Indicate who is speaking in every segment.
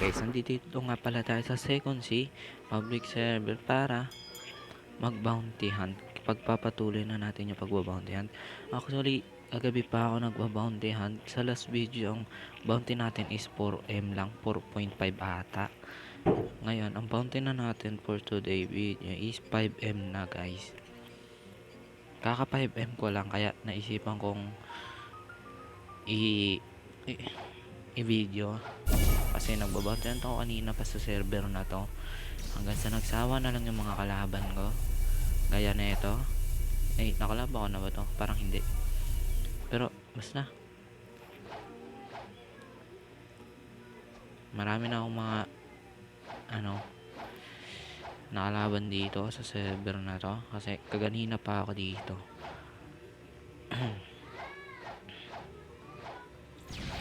Speaker 1: guys, nandito nga pala tayo sa Second Sea public server para mag-bounty hunt. Pagpapatuloy na natin yung pagbabounty hunt. Actually, kagabi pa ako nagba-bounty hunt. Sa last video, ang bounty natin is 4M lang, 4.5 ata. Ngayon, ang bounty na natin for today video is 5M na guys. Kaka 5M ko lang, kaya naisipan kong i-video. Kasi nagbabounty hunt ako kanina pa sa server na to. Hanggang sa nagsawa na lang yung mga kalaban ko. Gaya na ito. Nakalaba ko na ba to? Parang hindi. Pero, basta. Marami na akong mga nakalaban dito sa server na to. Kasi kaganina pa ako dito.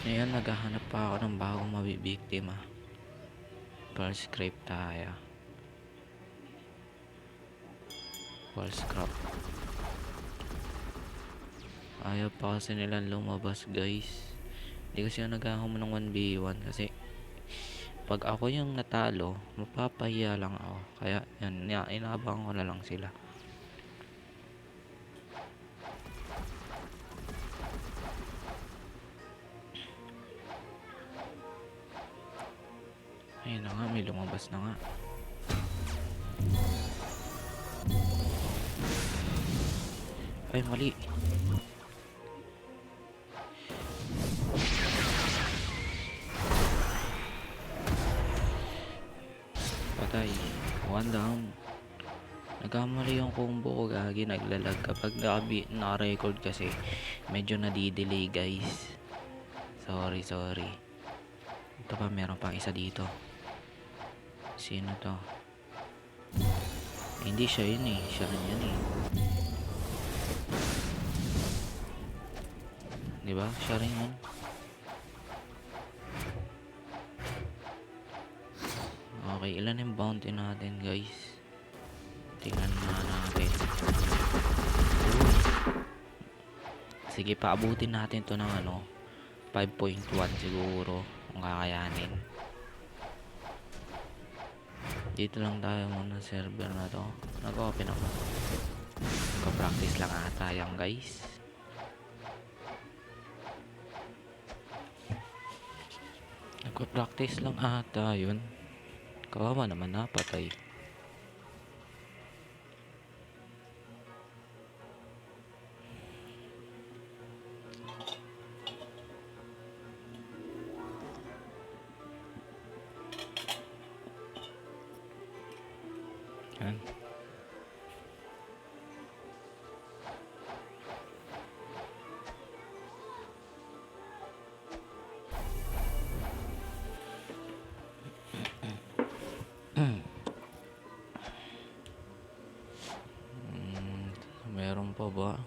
Speaker 1: Ngayon, naghahanap pa ako ng bagong mabibiktima. Pearl scrape tayo. Pearl scrap. Ayaw pa kasi nilang lumabas guys. Hindi kasi ako naghahamon ng 1v1 kasi pag ako yung natalo, mapapahiya lang ako. Kaya yan, inaabangan ko na lang sila. Ayun na nga, may lumabas na nga. Ay, mali. Patay. One down. Nagkamali yung combo ko gagi, naglalag kapag naka-record kasi medyo nadidelay guys. Sorry. Ito pa, meron pang isa dito. Sino to? Hindi siya yun eh. Siya rin yun eh. Diba? Siya rin yun. Okay, ilan yung bounty natin guys? Tingnan na natin. Sige, paabutin natin to ng 5.1 siguro kung kakayanin. Dito lang tayo muna sa server na to. Nag-open ako. Nagka-practice lang ata yan guys. Nagka-practice lang ata yun. Kawawa naman, napatay. Yan. Meron pa ba?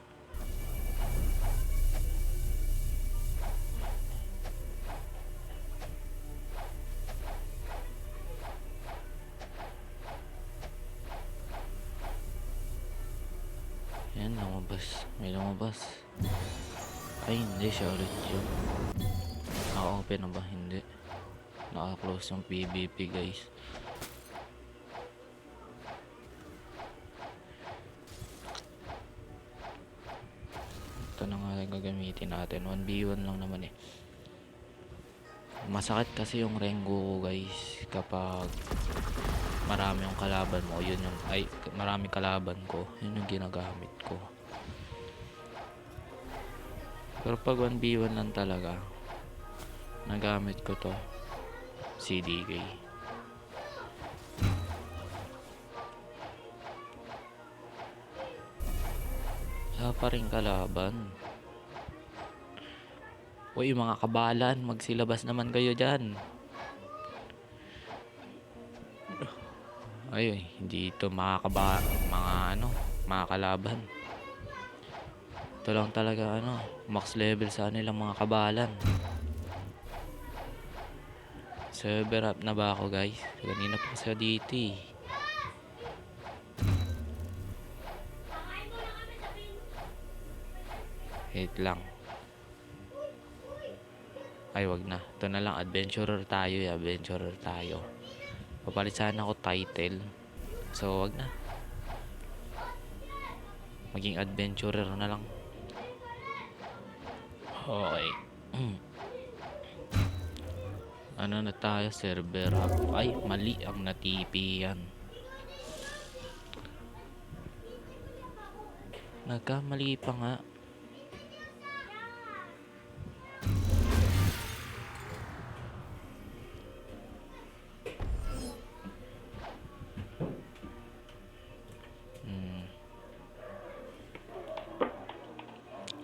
Speaker 1: Yan, lumabas. May lumabas. Ay, hindi siya ulit yun. Naka-open na ba? Hindi. Naka-close yung PvP guys. Ito na nga gagamitin natin. 1v1 lang naman eh. Masakit kasi yung Rengoku guys kapag marami yung kalaban mo. Yun yung, marami kalaban ko. Yun yung ginagamit ko. Pero pag 1v1 lang talaga, nagamit ko to CDK. Wala pa rin kalaban. Uy, mga kabalan, magsilabas naman kayo dyan. Ay, hindi ito mga kalaban. Ito lang talaga max level sa nilang mga kabalan. Server up na ba ako guys? Kanina pa sa dito eh. Wait lang. Ay, wag na. Ito na lang, adventurer tayo, adventurer tayo. Papalit sana ako title. So, wag na. Maging adventurer na lang. Okay. Ano na tayo, server hub. Ay, mali ang natipi yan. Nagkamali pa nga.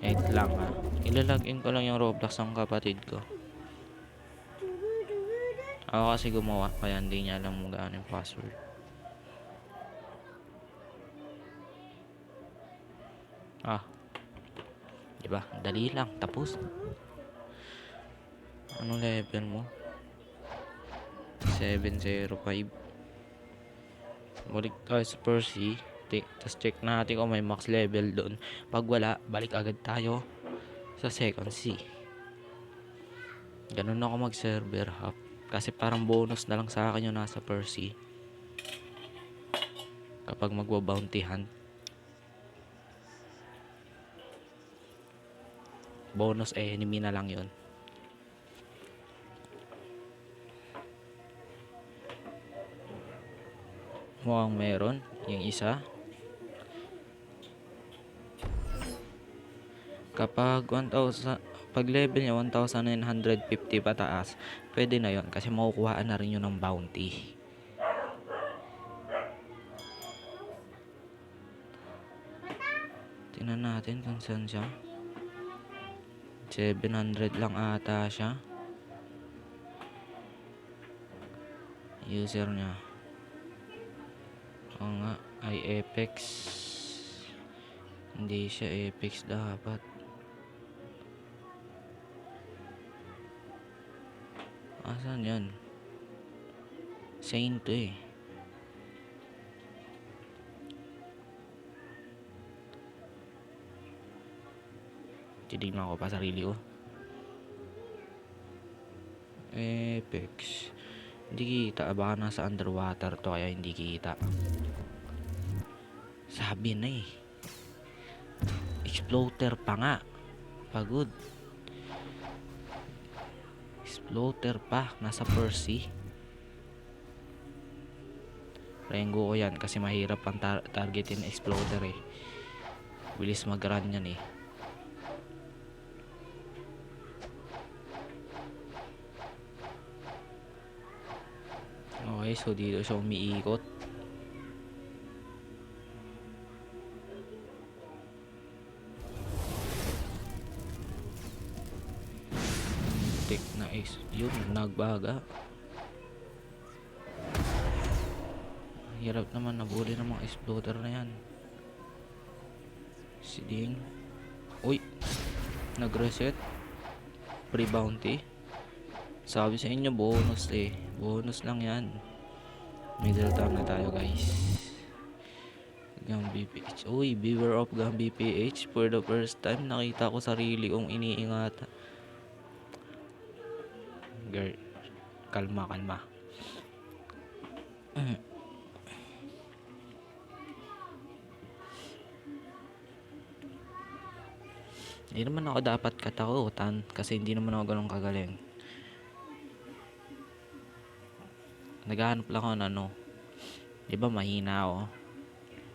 Speaker 1: Wait lang ha. Ilalagin ko lang yung Roblox ng kapatid ko. Ako kasi gumawa, kaya hindi niya alam kung gaano yung password. Diba? Dali lang. Tapos. Anong level mo? 705. Balik tayo sa Percy. Tapos check natin kung may max level doon. Pag wala, balik agad tayo sa second C. Ganun ako mag server hop. Kasi parang bonus na lang sa akin yung nasa Percy. Kapag magwa-bounty hunt. Bonus enemy na lang yun. Mukhang meron. Yung isa. Kapag 1,000, pag level niya 1,950 pataas, pwede na yon kasi makukuhaan na rin yun ng bounty. Tingnan natin kung saan siya. 700 lang ata siya. User niya. Oo nga, ay Apex. Hindi siya Apex dapat. Asan yan? Saint to eh. Titignan ko pa sarili ko. Apex. Hindi kita. Baka nasa underwater to kaya hindi kita. Sabi na eh. Exploder pa nga. Pagod. Exploder pa. Nasa Percy. Rengo ko yan kasi mahirap ang targetin exploder eh. Bilis mag-run yan eh. Okay, so dito siya umiikot. Tek na is yun, nagbaga. Hirap naman nabuli ng mga exploder na yan. Si Ding. Uy, nag-reset. Free bounty. Sabi sa inyo bonus eh. Bonus lang yan. Middle town na tayo guys. Gang BPH. Uy, beware of Gang BPH. For the first time nakita ko sarili kong iniingatan. Girl, kalma. Hindi naman ako dapat katakutan kasi hindi naman ako ganun kagaling. Naghahanap lang ako ng ano. Diba mahina ako?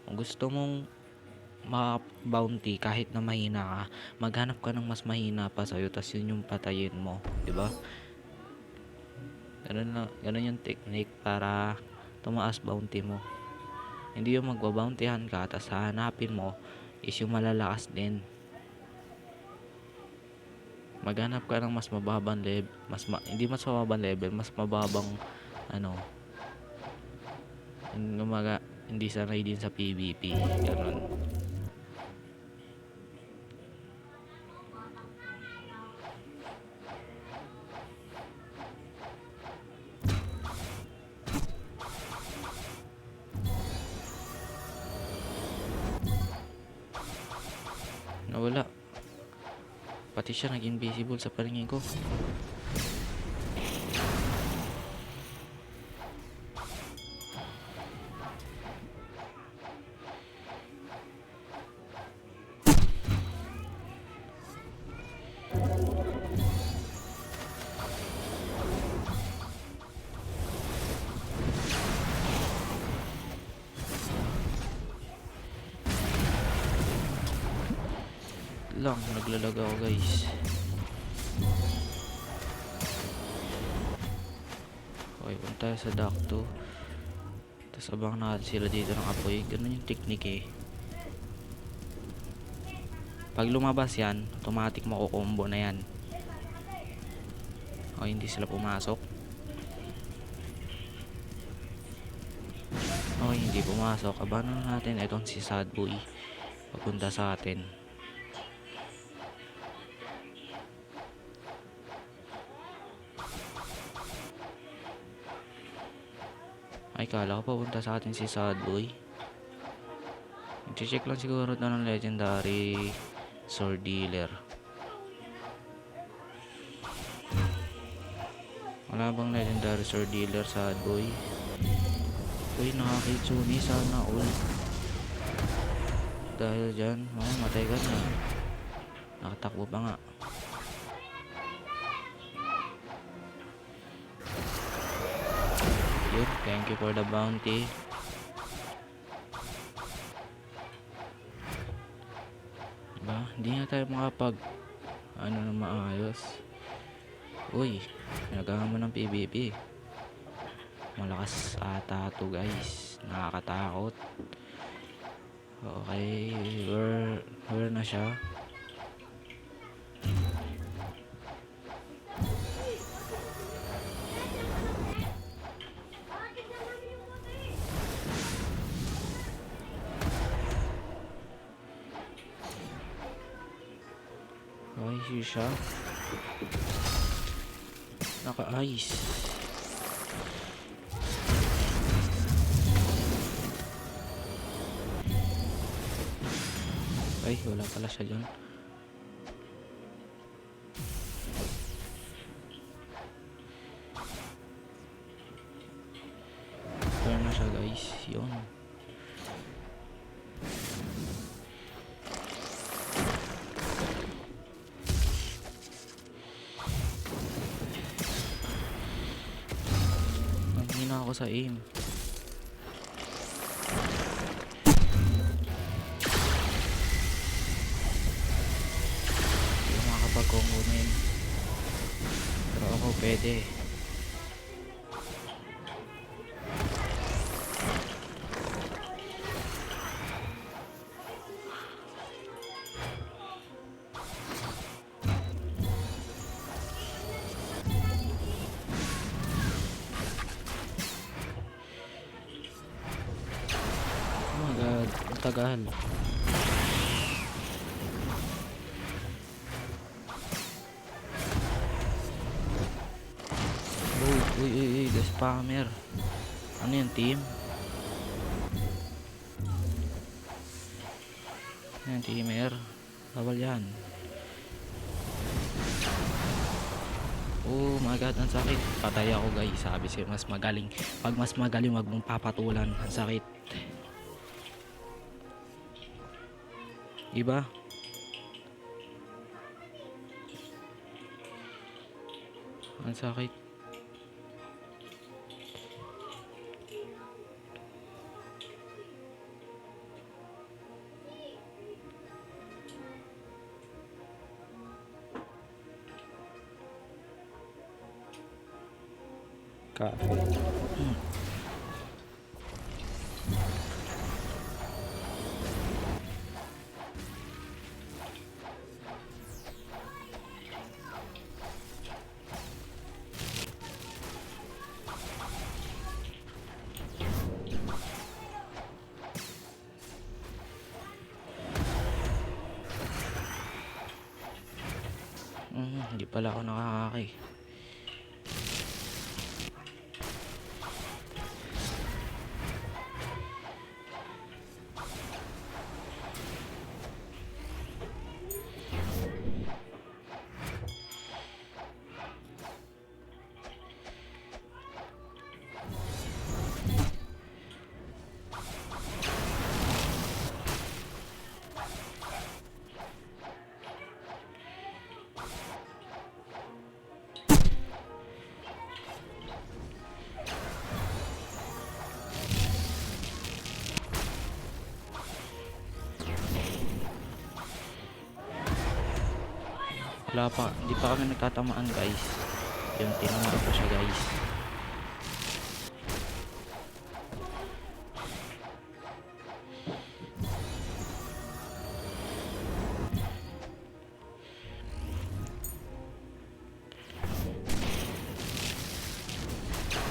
Speaker 1: Kung gusto mong ma-bounty kahit na mahina ka, maghanap ka ng mas mahina pa sa'yo, tas yun yung patayin mo, diba? Ganun yung technique para tumaas bounty mo. Hindi yung magbabountyhan ka, tas hahanapin mo is yung malalakas din. Maghanap ka ng mas mababang level, hindi mas mababang level, mas mababang ano, hindi sanay din sa PvP, ganun. Nawala. Pati siya nag-invisible sa paningin ko. Lang, naglalag ako guys. Okay, punta tayo sa dock 2. Tapos abang natin sila dito ng apoy. Ganun yung technique eh. Pag lumabas yan, automatic makukombo na yan. O, hindi sila pumasok. Okay, hindi pumasok. Abangan natin itong si Sadboy papunta sa atin. Ay, kala ko papunta sa atin si Sadboy. Check lang siguro na ng legendary sword dealer. Wala bang legendary sword dealer Sadboy? Uy, nakakitsuni sana all. Dahil dyan, matay ka na. Nakatakbo pa nga. Yun, thank you for the bounty. Diba? Hindi na tayo makapag ano na maayos. Uy, nagawa ng PvP. Malakas ata to guys. Nakakatakot. Okay, where na siya? Okay, siya. Naka-ice. Ay, wala pala siya dyan. Kaya na siya guys. Yun. Nanghina ako sa aim. Combo na yun. Pero ako pwede. Oh my god, ang tagal. Uy, the spammer. Ano yan, team? Yan, teamer. Bawal yan. Oh my god, ang sakit. Patay ako guys. Sabi siya, mas magaling. Pag mas magaling, wag mong papatulan. Ang sakit. Iba? Ang sakit. Cafe. Hindi pala ako nakakaki. Hindi pa kami nagtatamaan guys. Yung tinamaan ko siya guys.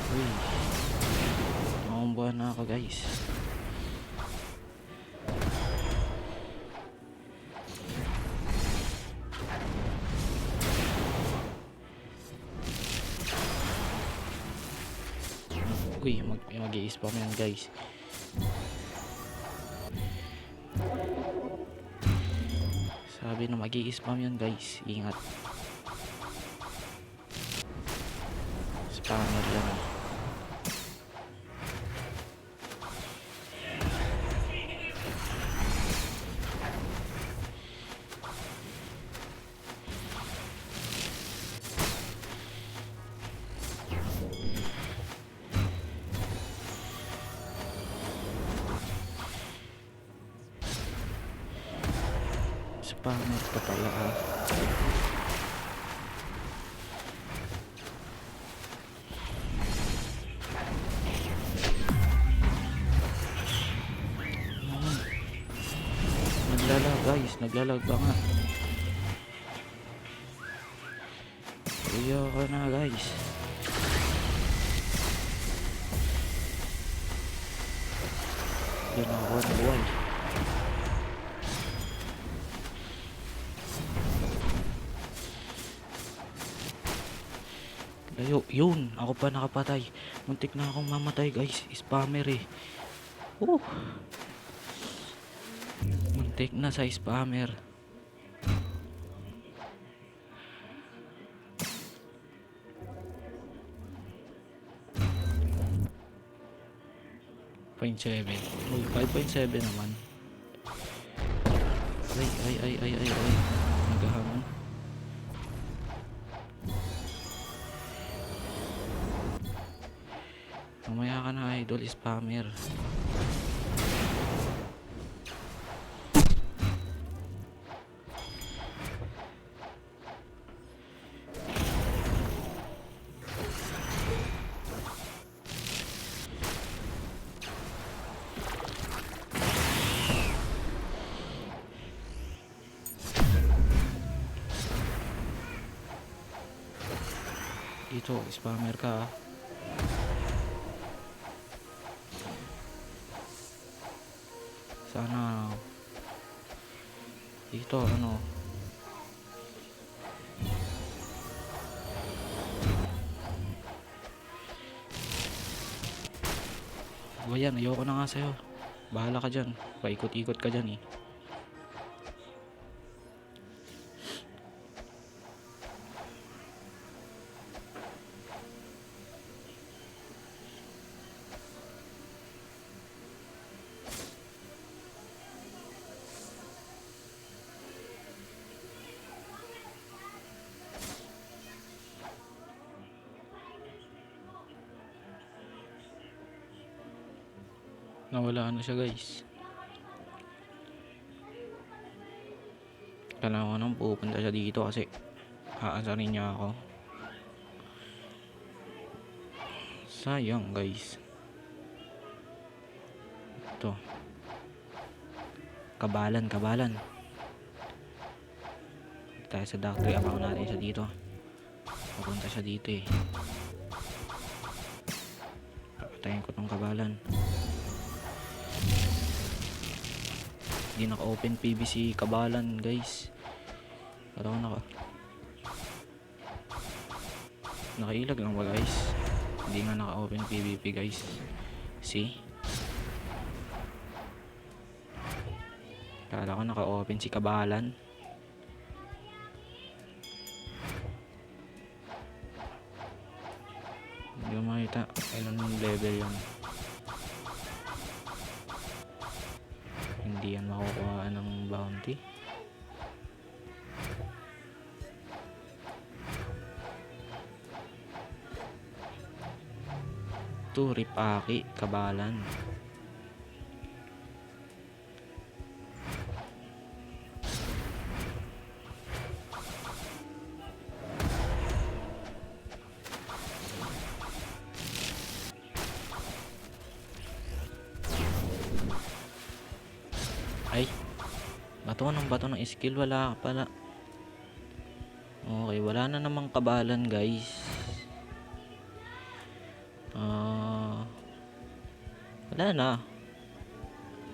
Speaker 1: Uy, nakumbuhan na ako guys. Uy, mag-i-spam yan guys. Sabi na mag-i-spam yan guys. Ingat. Spammer yan. Spammer pa pala ah. Naglalag guys, naglalag ba nga? Kuya ka na guys. Yan ako na buhay. Layo, yun, ako pa nakapatay. Muntik na akong mamatay guys, spammer eh. Muntik na sa spammer. .7. Uy, 5.7 naman. Ay. Naghahamon. Mamaya ka na idol, spammer. Dito, spammer ka ah. Sana dito ano ba yan, ayoko na nga sa'yo, bahala ka dyan, paikot-ikot ka dyan eh. Nawala na siya guys. Kailangan ko nang pupunta siya dito kasi aasarin niya ako. Sayang guys. Ito. Kabalan. Tayo sa doctor, abangan natin siya dito. Pupunta siya dito eh. Papatayin ko tong kabalan. Hindi naka-open PVC kabalan guys. Parang nakailag lang ba guys? Hindi nga naka-open PVP guys. See? Kala ko naka-open si kabalan. Hindi ko makita ilang level yun. Hindi yan makukuha ng bounty. Ito, Ripaki, kabalan. Bato ng skill. Wala pala. Okay, wala na namang kabalan guys. Wala na.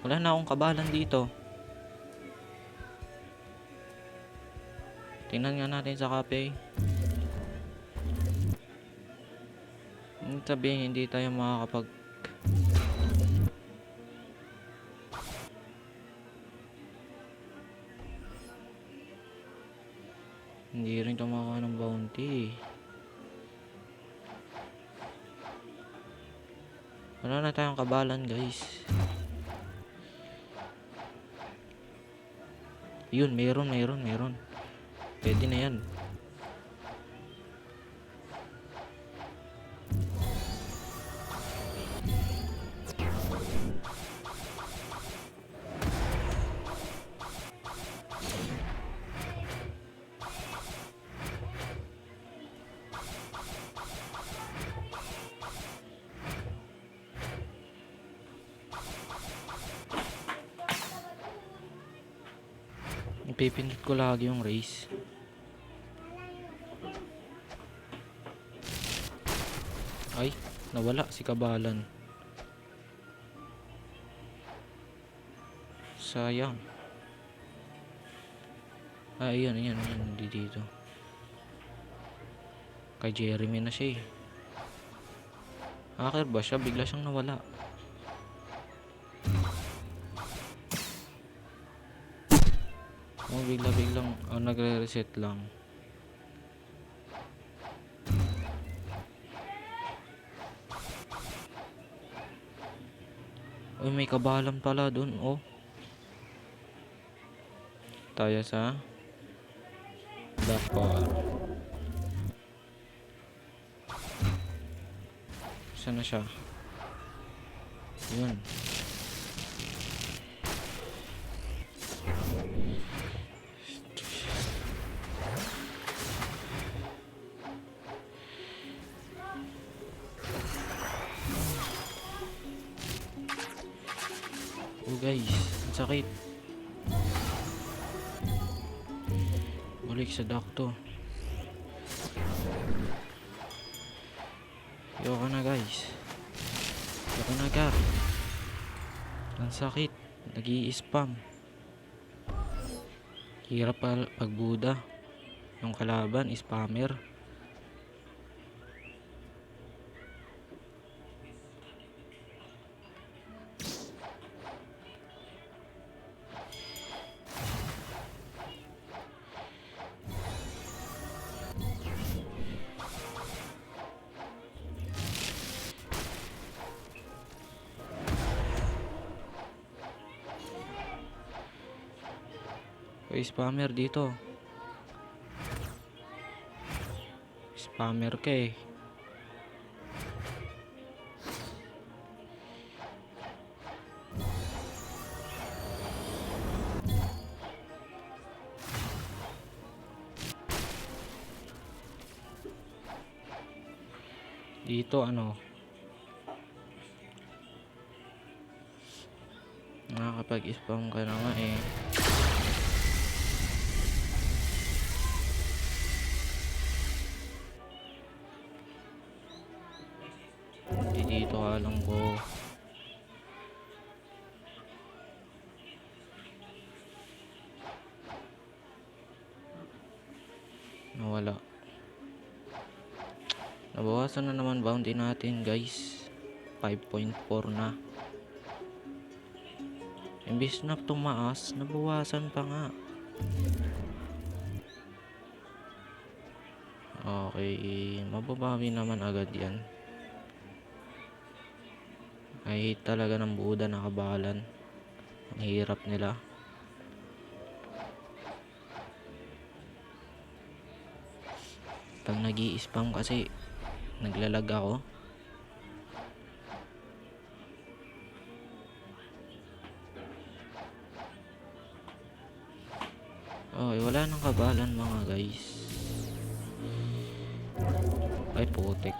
Speaker 1: Wala na akong kabalan dito. Tingnan nga natin sa cafe. Sabihin hindi tayo makakapag hindi rin tumakuha ng bounty. Wala na tayong kabalan guys. Yun, meron. Pwede na yan. Ipipindot ko lagi yung race. Ay, nawala si kabalan. Sayang. Ayan, hindi dito. Kay Jeremy na siya eh. Hacker ba siya? Bigla siyang nawala. Biglang nagre-reset lang. Uy, may kabalan pala dun, oh. Tayo sa Dakar. Saan na siya? Yun. Oh guys, ang sakit. Balik sa dakto. Yoko na guys. Yoko na gar. Ang sakit. Nag-i-spam. Hirap pagbuda. Yung kalaban, spammer. Spammer dito. Spammer ka eh. Dito nakakapag-spam ka na nga eh. Dito alam ko. Nawala. Nabawasan na naman bounty natin guys. 5.4 na. Imbis na tumaas, nabawasan pa nga. Okay, mababawi naman agad yan. I hate talaga ng Buda na kabalan. Ang hirap nila. Pag nag-i-spam kasi naglalag ako. Oh, wala nang kabalan mga guys. Ay putik.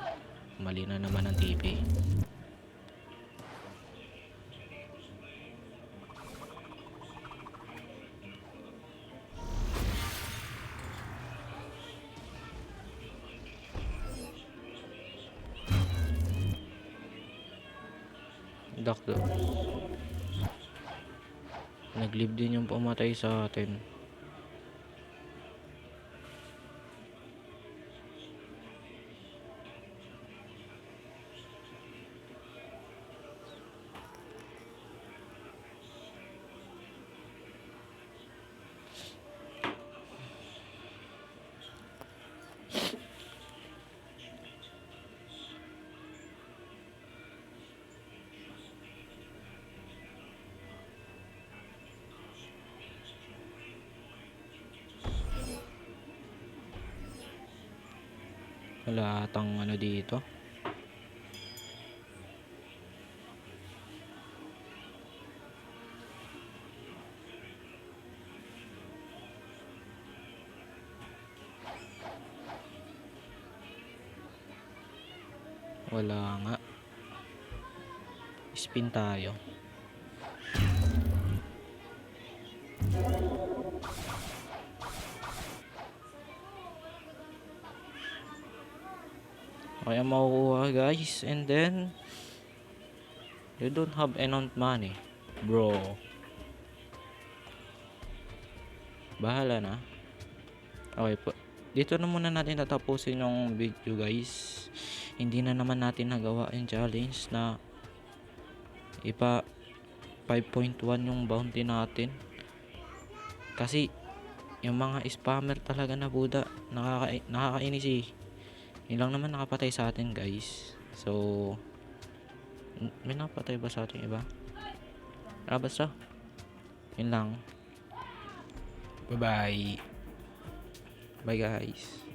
Speaker 1: Mali na naman ang TV. Dakdo. Nag-live din yung pumatay sa atin. Wala atang ano dito. Wala nga. Spin tayo. Kaya makukuha guys, and then you don't have enough money, bro. Bahala na. Okay po. Dito na muna natin tatapusin yung video guys. Hindi na naman natin nagawa yung challenge na ipa 5.1 yung bounty natin. Kasi yung mga spammer talaga na buda, nakakainis eh. Yun lang naman nakapatay sa atin guys. So may nakapatay ba sa ating iba? Basta yun lang. Bye bye. Bye guys.